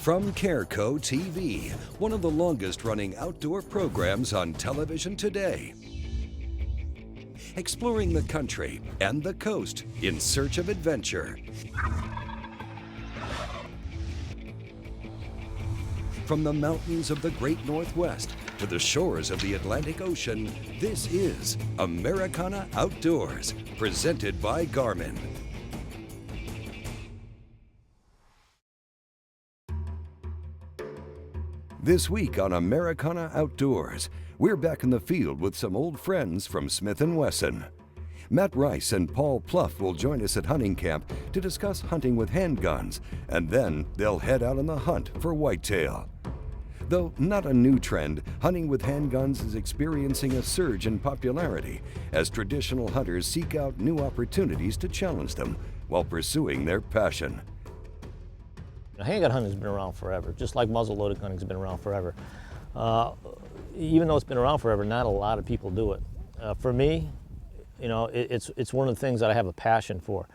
From Careco TV, one of the longest-running outdoor programs on television today. Exploring the country and the coast in search of adventure. From the mountains of the Great Northwest to the shores of the Atlantic Ocean, this is Americana Outdoors, presented by Garmin. This week on Americana Outdoors, we're back in the field with some old friends from Smith & Wesson. Matt Rice and Paul Pluff will join us at hunting camp to discuss hunting with handguns, and then they'll head out on the hunt for whitetail. Though not a new trend, hunting with handguns is experiencing a surge in popularity as traditional hunters seek out new opportunities to challenge them while pursuing their passion. Handgun hunting has been around forever, just like muzzle-loaded hunting has been around forever. Even though it's been around forever, not a lot of people do it. For me, you know, it's one of the things that I have a passion for.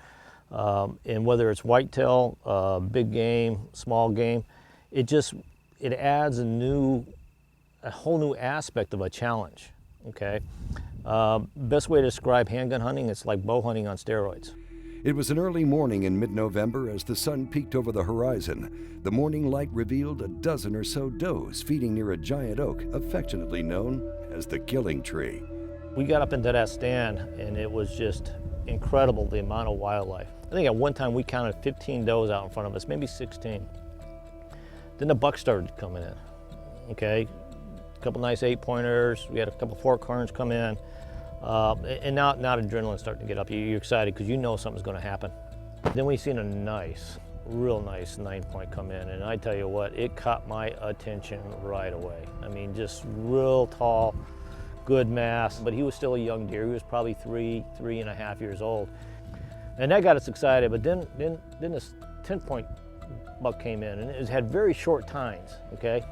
And whether it's whitetail, big game, small game, it adds a whole new aspect of a challenge. Okay, best way to describe handgun hunting, it's like bow hunting on steroids. It was an early morning in mid-November as the sun peeked over the horizon. The morning light revealed a dozen or so does feeding near a giant oak, affectionately known as the killing tree. We got up into that stand and it was just incredible, the amount of wildlife. I think at one time we counted 15 does out in front of us, maybe 16. Then the buck started coming in, okay? A couple nice 8-pointers, we had a couple forkhorns come in. And now adrenaline's starting to get up. You're excited because you know something's going to happen. Then we seen a real nice 9-point come in, and I tell you what, it caught my attention right away. I mean, just real tall, good mass, but he was still a young deer. He was probably 3.5 years old. And that got us excited, but then this 10-point buck came in, and it had very short tines, okay?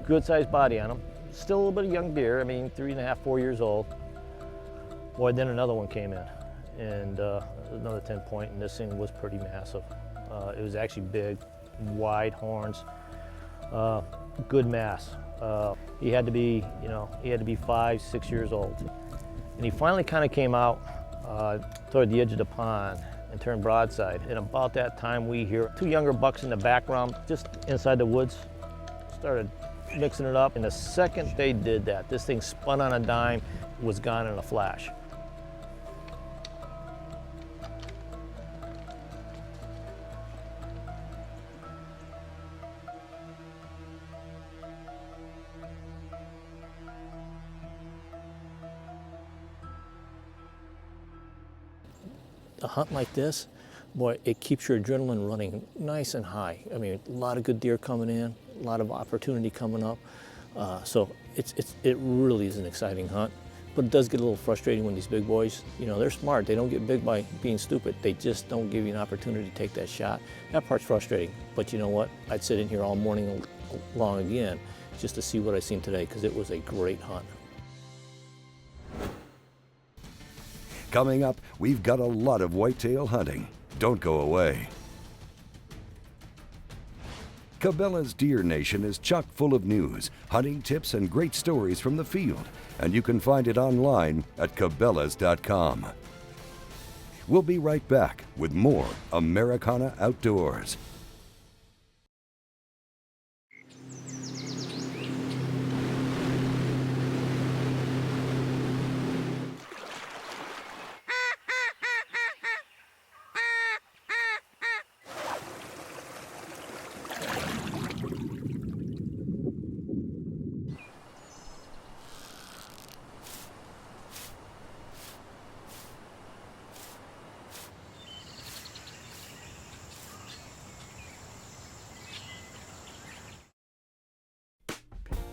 Good sized body on him. Still a little bit of young deer, I mean, 3.5, 4 years old. Boy, then another one came in, and another 10-point, and this thing was pretty massive. It was actually big, wide horns, good mass. He had to be, 5, 6 years old. And he finally kind of came out toward the edge of the pond and turned broadside. And about that time, we hear 2 younger bucks in the background, just inside the woods, started mixing it up. And the second they did that, this thing spun on a dime, was gone in a flash. A hunt like this, boy, it keeps your adrenaline running nice and high. I mean, a lot of good deer coming in, a lot of opportunity coming up. So it really is an exciting hunt, but it does get a little frustrating when these big boys, they're smart. They don't get big by being stupid. They just don't give you an opportunity to take that shot. That part's frustrating, but you know what? I'd sit in here all morning long again just to see what I seen today, because it was a great hunt. Coming up, we've got a lot of whitetail hunting. Don't go away. Cabela's Deer Nation is chock full of news, hunting tips, and great stories from the field, and you can find it online at cabela's.com. We'll be right back with more Americana Outdoors.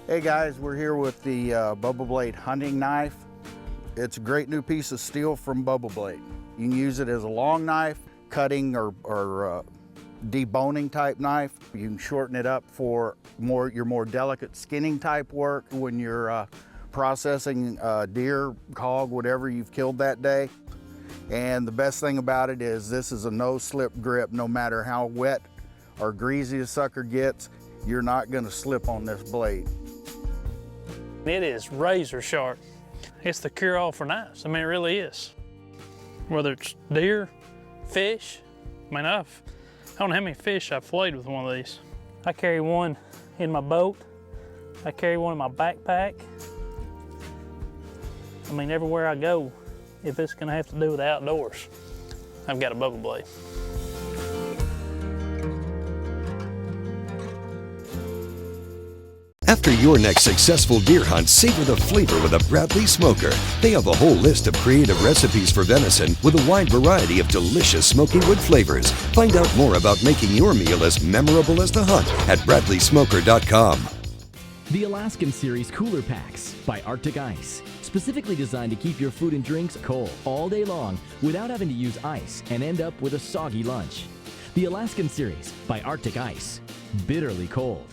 Hey guys, we're here with the Bubba Blade hunting knife. It's a great new piece of steel from Bubba Blade. You can use it as a long knife, cutting or deboning type knife. You can shorten it up for your more delicate skinning type work when you're processing deer, hog, whatever you've killed that day. And the best thing about it is this is a no slip grip no matter how wet or greasy the sucker gets, you're not gonna slip on this blade. It is razor sharp. It's the cure-all for knives. I mean, it really is. Whether it's deer, fish, I mean, I don't know how many fish I've filleted with one of these. I carry one in my boat. I carry one in my backpack. I mean, everywhere I go, if it's gonna have to do with the outdoors, I've got a bubble blade. After your next successful deer hunt, savor the flavor with a Bradley Smoker. They have a whole list of creative recipes for venison with a wide variety of delicious smoky wood flavors. Find out more about making your meal as memorable as the hunt at bradleysmoker.com. The Alaskan Series Cooler Packs by Arctic Ice. Specifically designed to keep your food and drinks cold all day long without having to use ice and end up with a soggy lunch. The Alaskan Series by Arctic Ice. Bitterly cold.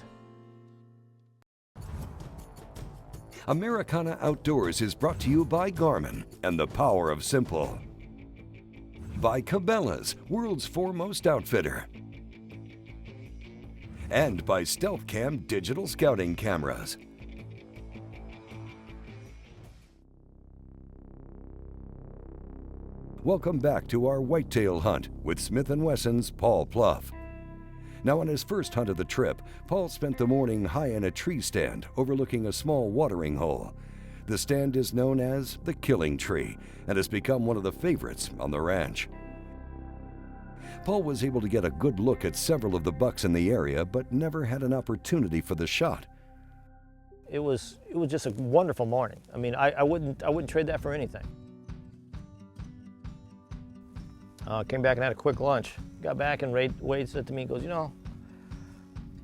Americana Outdoors is brought to you by Garmin and the power of simple. By Cabela's, world's foremost outfitter. And by Stealth Cam digital scouting cameras. Welcome back to our whitetail hunt with Smith & Wesson's Paul Pluff. Now, on his first hunt of the trip, Paul spent the morning high in a tree stand overlooking a small watering hole. The stand is known as the Killing Tree and has become one of the favorites on the ranch. Paul was able to get a good look at several of the bucks in the area, but never had an opportunity for the shot. It was just a wonderful morning. I mean, I wouldn't trade that for anything. Came back and had a quick lunch. Got back and Wade said to me, he goes, you know,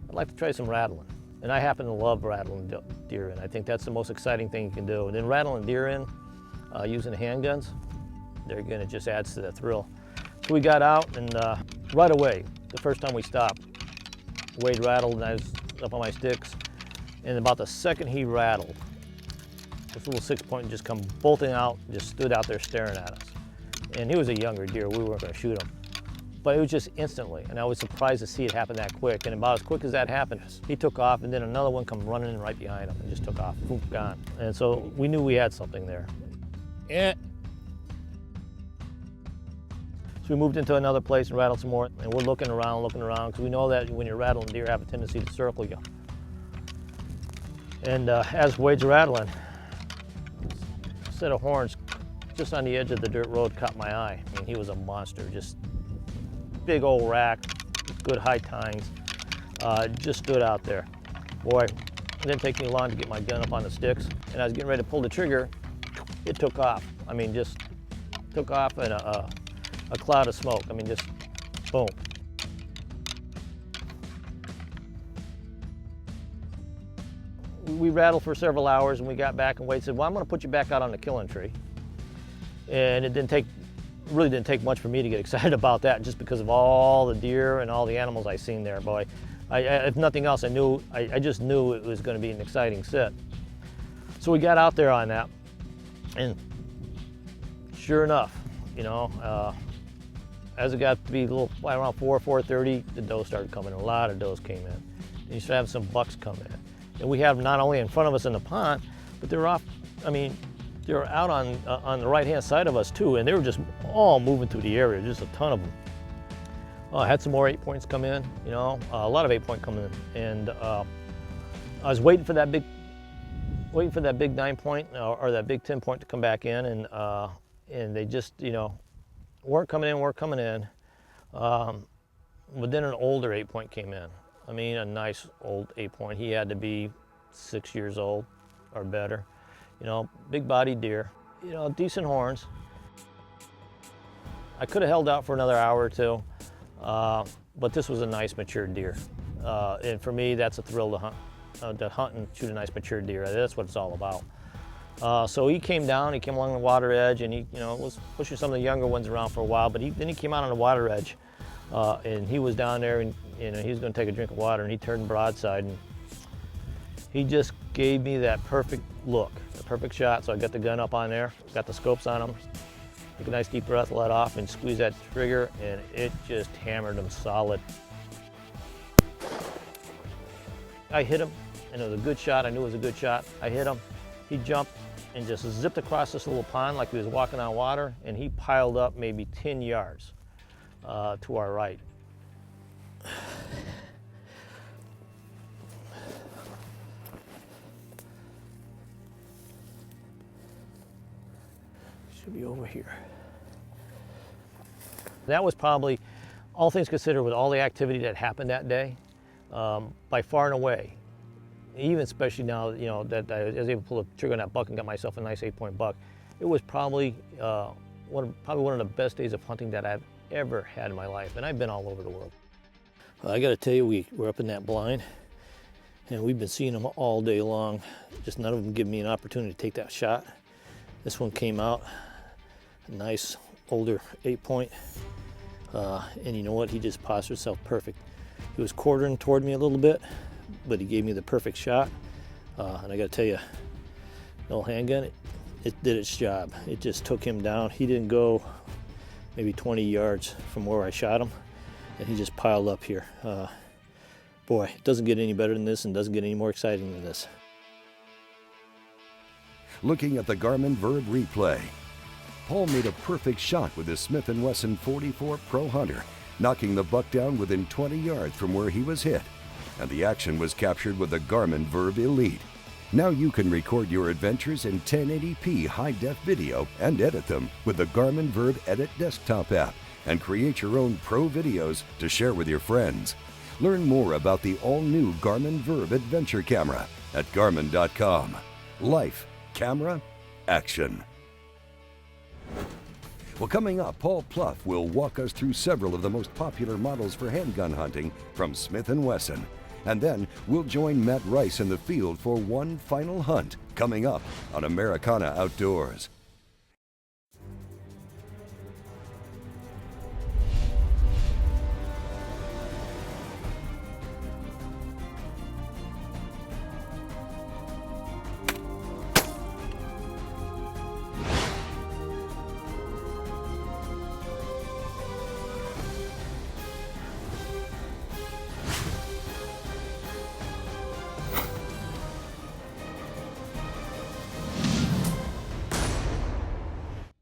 I'd like to try some rattling. And I happen to love rattling deer in. I think that's the most exciting thing you can do. And then rattling deer in using handguns, they're gonna just adds to the thrill. So we got out and right away, the first time we stopped, Wade rattled and I was up on my sticks. And about the second he rattled, this little 6-point just come bolting out, just stood out there staring at us. And he was a younger deer, we weren't gonna shoot him. But it was just instantly, and I was surprised to see it happen that quick. And about as quick as that happened, he took off, and then another one come running in right behind him and just took off, boom, gone. And so we knew we had something there. Yeah. So we moved into another place and rattled some more, and we're looking around, because we know that when you're rattling, deer have a tendency to circle you. And as Wade's rattling, a set of horns just on the edge of the dirt road caught my eye. I mean, he was a monster, just big old rack, good high tines, just stood out there. Boy, it didn't take me long to get my gun up on the sticks, and I was getting ready to pull the trigger, it took off. I mean, just took off in a cloud of smoke. I mean, just boom. We rattled for several hours, and we got back, and Wade said, well, I'm gonna put you back out on the Killing Tree. And it really didn't take much for me to get excited about that, just because of all the deer and all the animals I seen there. Boy, if nothing else, I just knew it was going to be an exciting sit. So we got out there on that, and sure enough, you know, as it got to be a little around 4:30, the doe started coming. A lot of does came in. And you started having some bucks come in, and we have not only in front of us in the pond, but they're off. I mean, they were out on the right-hand side of us too, and they were just all moving through the area, just a ton of them. I had some more 8-points come in, you know, a lot of 8-point come in, and I was waiting for that big 9-point or that big 10-point to come back in, and they just, you know, weren't coming in. But then an older 8-point came in. I mean, a nice old 8-point. He had to be 6 years old or better. You know, big bodied deer, you know, decent horns. I could have held out for another hour or two, but this was a nice mature deer. And for me, that's a thrill to hunt and shoot a nice mature deer. That's what it's all about. So he came down, he came along the water edge, and he, you know, was pushing some of the younger ones around for a while, but then he came out on the water edge, and he was down there, and you know, he was gonna take a drink of water, and he turned broadside, and he just gave me that perfect look, the perfect shot. So I got the gun up on there, got the scopes on him, took a nice deep breath, let off, and squeezed that trigger, and it just hammered him solid. I hit him, and it was a good shot. I knew it was a good shot. I hit him. He jumped and just zipped across this little pond like he was walking on water, and he piled up maybe 10 yards to our right. Should be over here. That was probably, all things considered, with all the activity that happened that day, by far and away. Even especially now, you know, that I was able to pull the trigger on that buck and got myself a nice 8-point buck. It was probably one of the best days of hunting that I've ever had in my life, and I've been all over the world. I got to tell you, we're up in that blind, and we've been seeing them all day long. Just none of them give me an opportunity to take that shot. This one came out, a nice older 8-point, and you know what? He just postured himself perfect. He was quartering toward me a little bit, but he gave me the perfect shot. And I got to tell you, no handgun, it did its job. It just took him down. He didn't go maybe 20 yards from where I shot him, and he just piled up here. Boy, it doesn't get any better than this and doesn't get any more exciting than this. Looking at the Garmin Verb replay, Paul made a perfect shot with his Smith & Wesson 44 Pro Hunter, knocking the buck down within 20 yards from where he was hit. And the action was captured with the Garmin Verb Elite. Now you can record your adventures in 1080p high-def video and edit them with the Garmin Verb Edit desktop app and create your own pro videos to share with your friends. Learn more about the all-new Garmin Verb Adventure Camera at Garmin.com. Life, camera, action. Well, coming up, Paul Pluff will walk us through several of the most popular models for handgun hunting from Smith & Wesson. And then we'll join Matt Rice in the field for one final hunt, coming up on Americana Outdoors.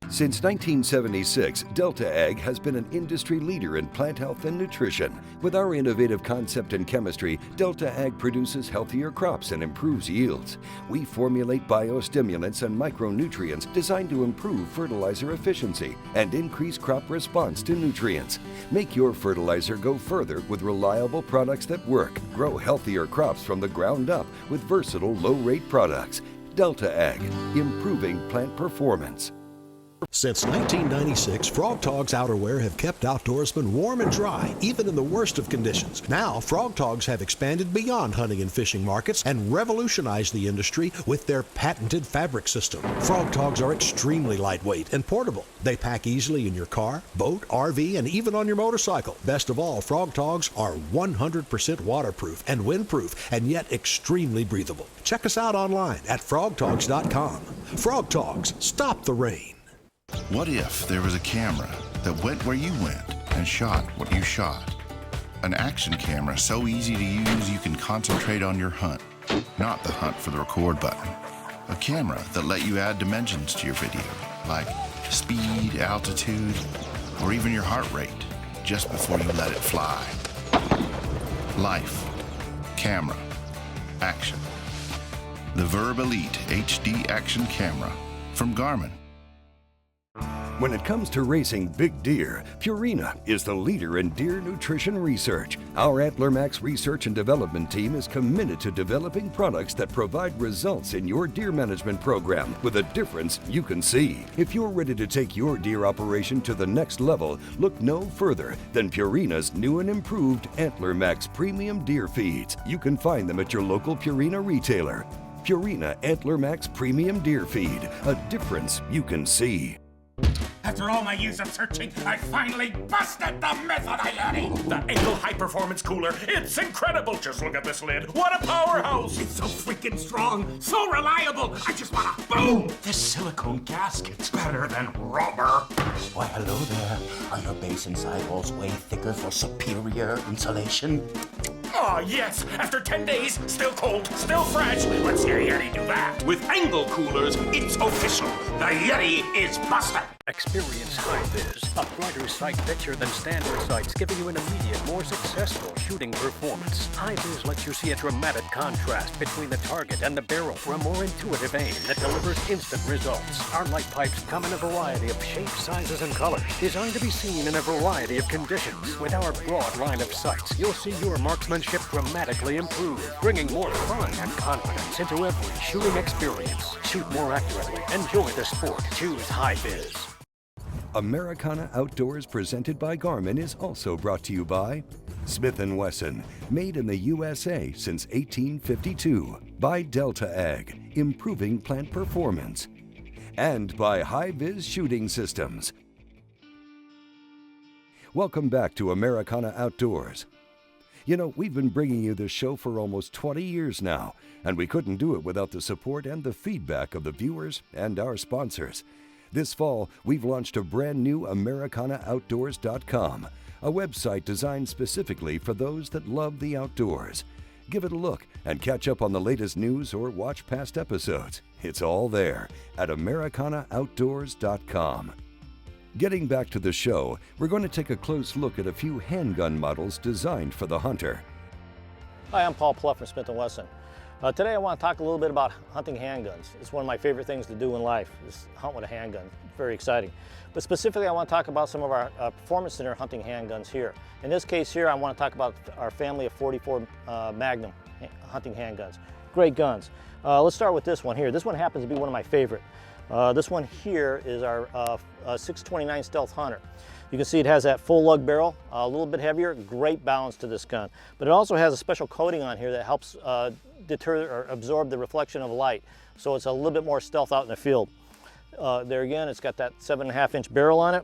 Since 1976, Delta Ag has been an industry leader in plant health and nutrition. With our innovative concept and chemistry, Delta Ag produces healthier crops and improves yields. We formulate biostimulants and micronutrients designed to improve fertilizer efficiency and increase crop response to nutrients. Make your fertilizer go further with reliable products that work. Grow healthier crops from the ground up with versatile low-rate products. Delta Ag, improving plant performance. Since 1996, Frog Togs outerwear have kept outdoorsmen warm and dry, even in the worst of conditions. Now, Frog Togs have expanded beyond hunting and fishing markets and revolutionized the industry with their patented fabric system. Frog Togs are extremely lightweight and portable. They pack easily in your car, boat, RV, and even on your motorcycle. Best of all, Frog Togs are 100% waterproof and windproof, and yet extremely breathable. Check us out online at frogtogs.com. Frog Togs, stop the rain. What if there was a camera that went where you went and shot what you shot? An action camera so easy to use you can concentrate on your hunt, not the hunt for the record button. A camera that let you add dimensions to your video, like speed, altitude, or even your heart rate, just before you let it fly. Life, camera, action. The Verb Elite HD Action Camera from Garmin. When it comes to racing big deer, Purina is the leader in deer nutrition research. Our Antler Max research and development team is committed to developing products that provide results in your deer management program with a difference you can see. If you're ready to take your deer operation to the next level, look no further than Purina's new and improved Antler Max Premium Deer Feeds. You can find them at your local Purina retailer. Purina Antler Max Premium Deer Feed, a difference you can see. After all my years of searching, I finally busted the myth of the Yeti! The Angle High Performance Cooler, it's incredible! Just look at this lid, what a powerhouse! It's so freaking strong, so reliable, I just wanna boom! This silicone gasket's better than rubber! Why, hello there. Are your base and sidewalls way thicker for superior insulation? Oh, yes. After 10 days, still cold, still fresh. Let's hear Yeti do that. With angle coolers, it's official. The Yeti is busted. Experience High-Vis, a brighter sight picture than standard sights, giving you an immediate, more successful shooting performance. High-Vis lets you see a dramatic contrast between the target and the barrel for a more intuitive aim that delivers instant results. Our light pipes come in a variety of shapes, sizes, and colors, designed to be seen in a variety of conditions. With our broad line of sights, you'll see your marksmanship dramatically improve, bringing more fun and confidence into every shooting experience. Shoot more accurately. Enjoy the sport. Choose High-Vis. Americana Outdoors, presented by Garmin, is also brought to you by Smith & Wesson, made in the USA since 1852, by Delta Ag, improving plant performance, and by High-Vis Shooting Systems. Welcome back to Americana Outdoors. You know, we've been bringing you this show for almost 20 years now, and we couldn't do it without the support and the feedback of the viewers and our sponsors. This fall, we've launched a brand new AmericanaOutdoors.com, a website designed specifically for those that love the outdoors. Give it a look and catch up on the latest news or watch past episodes. It's all there at AmericanaOutdoors.com. Getting back to the show, we're going to take a close look at a few handgun models designed for the hunter. Hi, I'm Paul Pluff from Smith & Wesson. Today I want to talk a little bit about hunting handguns. It's one of my favorite things to do in life, is hunt with a handgun. Very exciting. But specifically I want to talk about some of our Performance Center hunting handguns here. In this case here, I want to talk about our family of 44 Magnum hunting handguns. Great guns. Let's start with this one here. This one happens to be one of my favorite. This one here is our 629 Stealth Hunter. You can see it has that full lug barrel, a little bit heavier, great balance to this gun. But it also has a special coating on here that helps deter or absorb the reflection of light. So it's a little bit more stealth out in the field. There again, it's got that 7.5-inch barrel on it.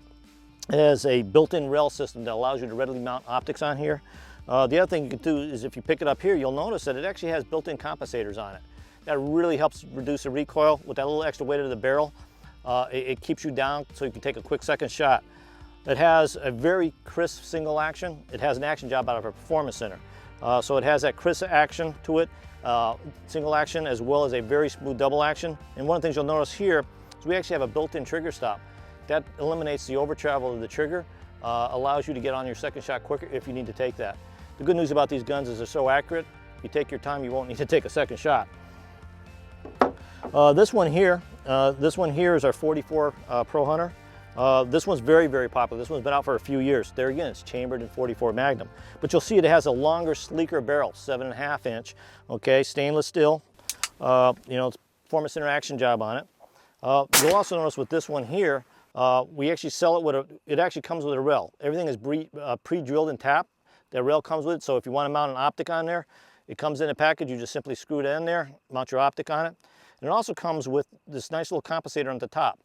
It has a built-in rail system that allows you to readily mount optics on here. The other thing you can do is if you pick it up here, you'll notice that it actually has built-in compensators on it. That really helps reduce the recoil. With that little extra weight of the barrel, it keeps you down so you can take a quick second shot. It has a very crisp single action. It has an action job out of our Performance Center. So it has that crisp action to it, single action, as well as a very smooth double action. And one of the things you'll notice here is we actually have a built-in trigger stop. That eliminates the over travel of the trigger, allows you to get on your second shot quicker if you need to take that. The good news about these guns is they're so accurate, if you take your time, you won't need to take a second shot. This one here is our 44 Pro Hunter. This one's very, very popular. This one's been out for a few years. There again, it's chambered in 44 Magnum. But you'll see it has a longer, sleeker barrel, 7.5-inch, okay, stainless steel. You know, it's Performance Center action job on it. You'll also notice with this one here, we actually sell it with it actually comes with a rail. Everything is pre-drilled and tapped. That rail comes with it, so if you want to mount an optic on there, it comes in a package. You just simply screw it in there, mount your optic on it. And it also comes with this nice little compensator on the top.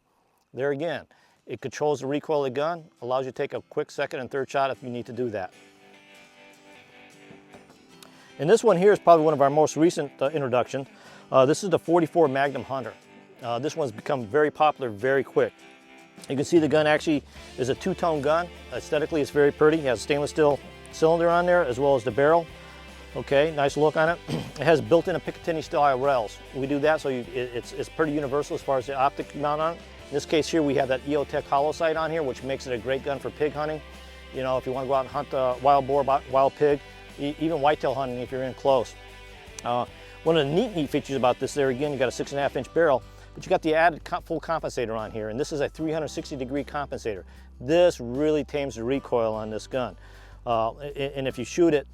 There again, it controls the recoil of the gun, allows you to take a quick second and third shot if you need to do that. And this one here is probably one of our most recent introductions. This is the 44 Magnum Hunter. This one's become very popular very quick. You can see the gun actually is a two-tone gun. Aesthetically, it's very pretty. It has a stainless steel cylinder on there as well as the barrel. Okay, nice look on it. It has built-in Picatinny style rails. We do that so it's pretty universal as far as the optic mount on it. In this case here, we have that EOTech hollow sight on here, which makes it a great gun for pig hunting. You know, if you want to go out and hunt wild boar, wild pig, even whitetail hunting if you're in close. One of the neat features about this there, again, you got a 6.5-inch barrel, but you got the added full compensator on here, and this is a 360-degree compensator. This really tames the recoil on this gun. And if you shoot it,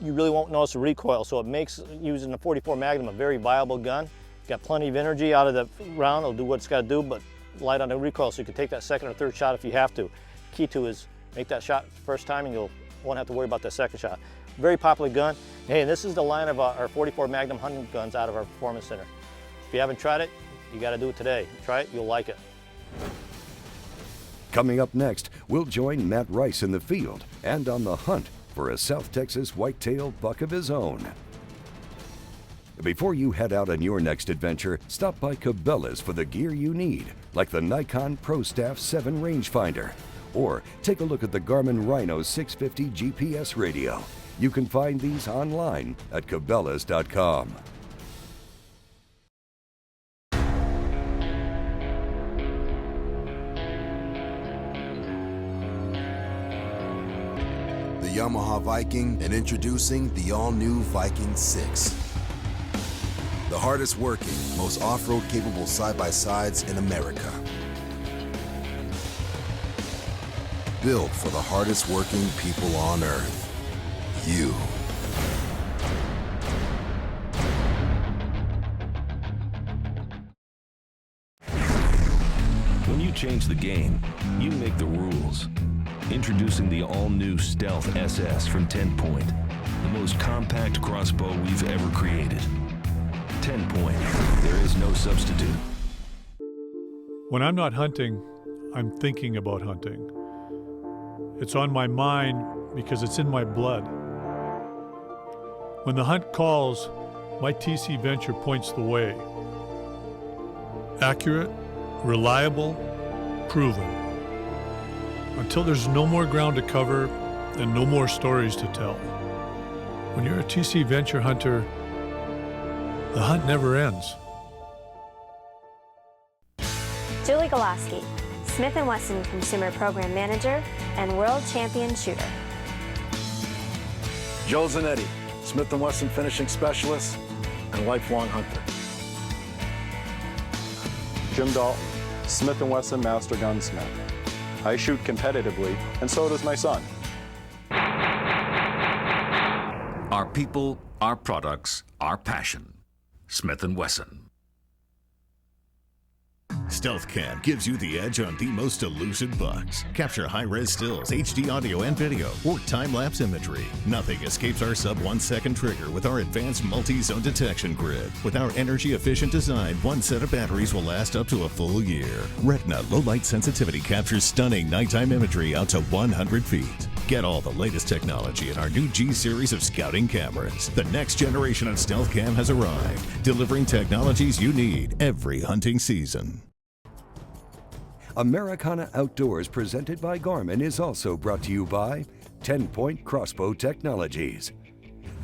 you really won't notice the recoil, so it makes using the 44 Magnum a very viable gun. Got plenty of energy out of the round. It'll do what it's got to do, but light on the recoil so you can take that second or third shot if you have to. Key to is make that shot first time and you won't have to worry about that second shot. Very popular gun. Hey, and this is the line of our 44 Magnum hunting guns out of our Performance Center. If you haven't tried it, you got to do it today. Try it, you'll like it. Coming up next, we'll join Matt Rice in the field and on the hunt for a South Texas whitetail buck of his own. Before you head out on your next adventure, stop by Cabela's for the gear you need, like the Nikon ProStaff 7 rangefinder, or take a look at the Garmin Rhino 650 GPS radio. You can find these online at cabela's.com. The Yamaha Viking, and introducing the all-new Viking 6. The hardest working, most off-road capable side-by-sides in America. Built for the hardest working people on Earth. You. When you change the game, you make the rules. Introducing the all-new Stealth SS from 10 Point, the most compact crossbow we've ever created. 10 Point, there is no substitute. When I'm not hunting, I'm thinking about hunting. It's on my mind because it's in my blood. When the hunt calls, my TC Venture points the way. Accurate, reliable, proven. Until there's no more ground to cover and no more stories to tell. When you're a TC Venture hunter, the hunt never ends. Julie Golaski, Smith & Wesson Consumer Program Manager and World Champion Shooter. Joe Zanetti, Smith & Wesson Finishing Specialist and lifelong hunter. Jim Dalton, Smith & Wesson Master Gunsmith. I shoot competitively, and so does my son. Our people, our products, our passion. Smith & Wesson. Stealth Cam gives you the edge on the most elusive bucks. Capture high-res stills, HD audio and video, or time-lapse imagery. Nothing escapes our sub-1 second trigger with our advanced multi-zone detection grid. With our energy-efficient design, one set of batteries will last up to a full year. Retina low-light sensitivity captures stunning nighttime imagery out to 100 feet. Get all the latest technology in our new G series of scouting cameras. The next generation of Stealth Cam has arrived, delivering technologies you need every hunting season. Americana Outdoors, presented by Garmin, is also brought to you by 10 Point Crossbow Technologies,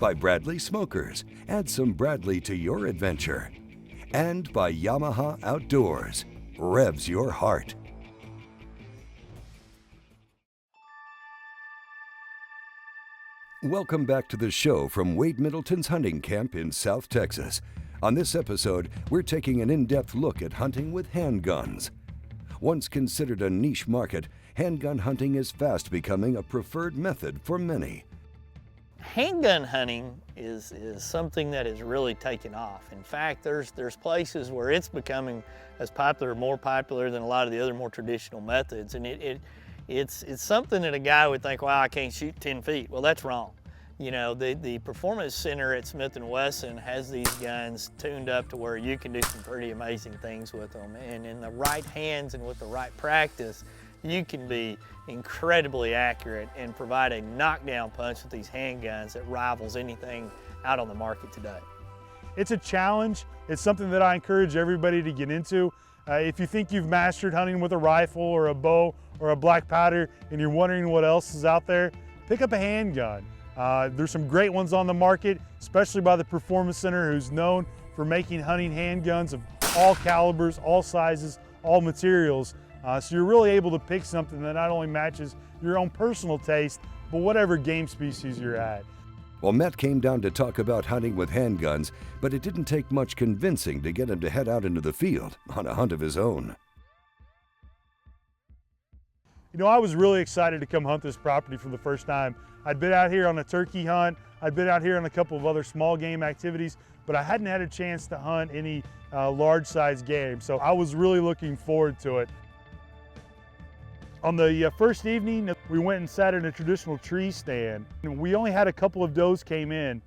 by Bradley Smokers, add some Bradley to your adventure, and by Yamaha Outdoors, revs your heart. Welcome back to the show from Wade Middleton's hunting camp in South Texas. On this episode, we're taking an in-depth look at hunting with handguns. Once considered a niche market, handgun hunting is fast becoming a preferred method for many. Handgun hunting is something that is really taken off. In fact, there's places where it's becoming as popular, more popular than a lot of the other more traditional methods. And it's something that a guy would think, wow, I can't shoot 10 feet. Well, that's wrong. You know, the Performance Center at Smith & Wesson has these guns tuned up to where you can do some pretty amazing things with them. And in the right hands and with the right practice, you can be incredibly accurate and provide a knockdown punch with these handguns that rivals anything out on the market today. It's a challenge. It's something that I encourage everybody to get into. If you think you've mastered hunting with a rifle or a bow or a black powder and you're wondering what else is out there, pick up a handgun. There's some great ones on the market, especially by the Performance Center, who's known for making hunting handguns of all calibers, all sizes, all materials. So you're really able to pick something that not only matches your own personal taste, but whatever game species you're at. Well, Matt came down to talk about hunting with handguns, but it didn't take much convincing to get him to head out into the field on a hunt of his own. You know, I was really excited to come hunt this property for the first time. I'd been out here on a turkey hunt, I'd been out here on a couple of other small game activities, but I hadn't had a chance to hunt any large size game, so I was really looking forward to it. On the first evening, we went and sat in a traditional tree stand. We only had a couple of does came in.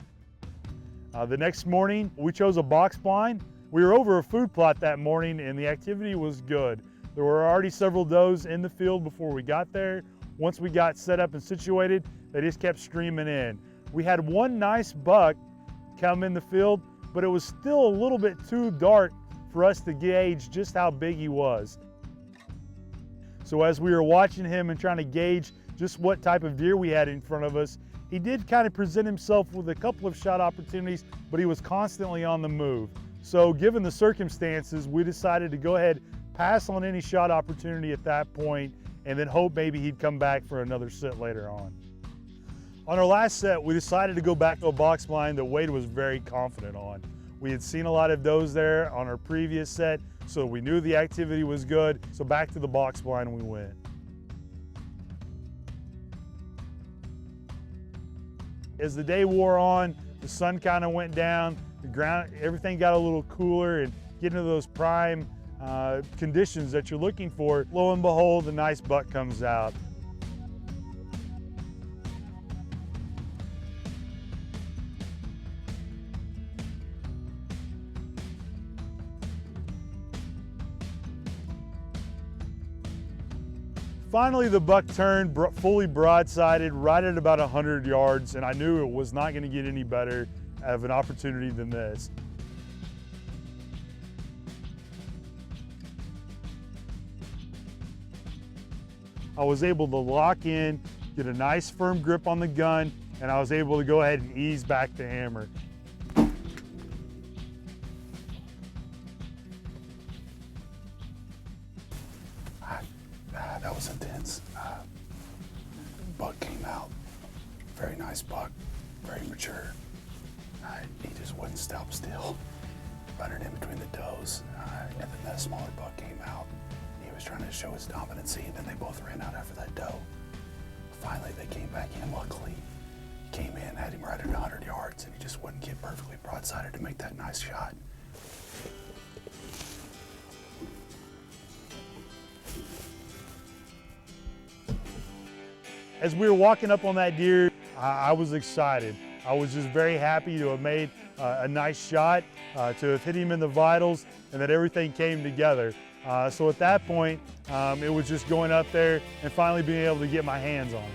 The next morning, we chose a box blind. We were over a food plot that morning and the activity was good. There were already several does in the field before we got there. Once we got set up and situated, they just kept streaming in. We had one nice buck come in the field, but it was still a little bit too dark for us to gauge just how big he was. So as we were watching him and trying to gauge just what type of deer we had in front of us, He did kind of present himself with a couple of shot opportunities, but he was constantly on the move. So given the circumstances, we decided to go ahead, pass on any shot opportunity at that point, and then hope maybe he'd come back for another sit later on. On our last set, we decided to go back to a box blind that Wade was very confident on. We had seen a lot of does there on our previous set, so we knew the activity was good, so back to the box blind we went. As the day wore on, the sun kind of went down, the ground, everything got a little cooler and getting into those prime conditions that you're looking for. Lo and behold, a nice buck comes out. Finally, the buck turned, fully broadsided, right at about 100 yards, and I knew it was not going to get any better of an opportunity than this. I was able to lock in, get a nice firm grip on the gun, and I was able to go ahead and ease back the hammer. That was intense. Buck came out. Very nice buck, very mature. He just wouldn't stop still. Running in between the does. And then that smaller buck came out. He was trying to show his dominancy, and then they both ran out after that doe. Finally, they came back in, luckily. Came in, had him right at 100 yards, and he just wouldn't get perfectly broadsided to make that nice shot. As we were walking up on that deer, I was excited. I was just very happy to have made a nice shot, to have hit him in the vitals, and that everything came together. So at that point, it was just going up there and finally being able to get my hands on him.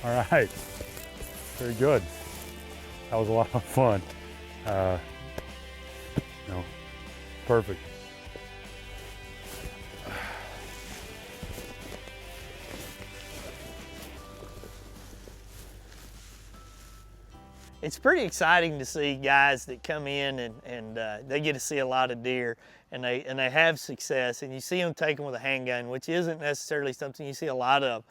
All right, very good. That was a lot of fun. Perfect. It's pretty exciting to see guys that come in and they get to see a lot of deer and they have success, and you see them take them with a handgun, which isn't necessarily something you see a lot of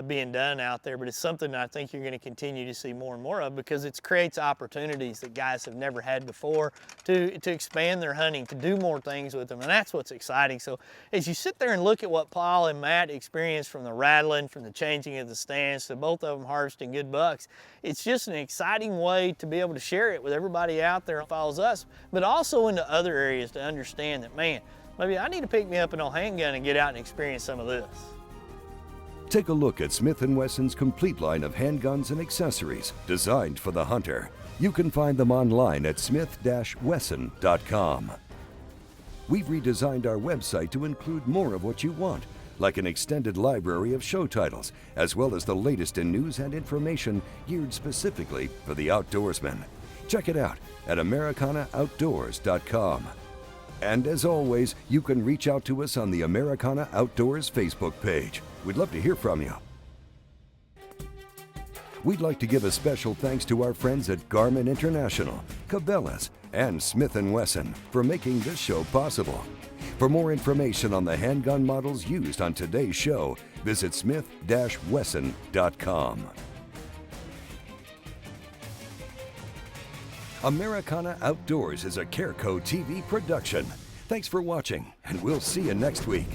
being done out there, but it's something I think you're going to continue to see more and more of, because it creates opportunities that guys have never had before to expand their hunting, to do more things with them, and that's what's exciting. So as you sit there and look at what Paul and Matt experienced, from the rattling, from the changing of the stands, to both of them harvesting good bucks, it's just an exciting way to be able to share it with everybody out there who follows us, but also into other areas to understand that, man, maybe I need to pick me up an old handgun and get out and experience some of this. Take a look at Smith & Wesson's complete line of handguns and accessories designed for the hunter. You can find them online at smith-wesson.com. We've redesigned our website to include more of what you want, like an extended library of show titles, as well as the latest in news and information geared specifically for the outdoorsman. Check it out at americanaaoutdoors.com. And as always, you can reach out to us on the Americana Outdoors Facebook page. We'd love to hear from you. We'd like to give a special thanks to our friends at Garmin International, Cabela's, and Smith & Wesson for making this show possible. For more information on the handgun models used on today's show, visit smith-wesson.com. Americana Outdoors is a Careco TV production. Thanks for watching, and we'll see you next week.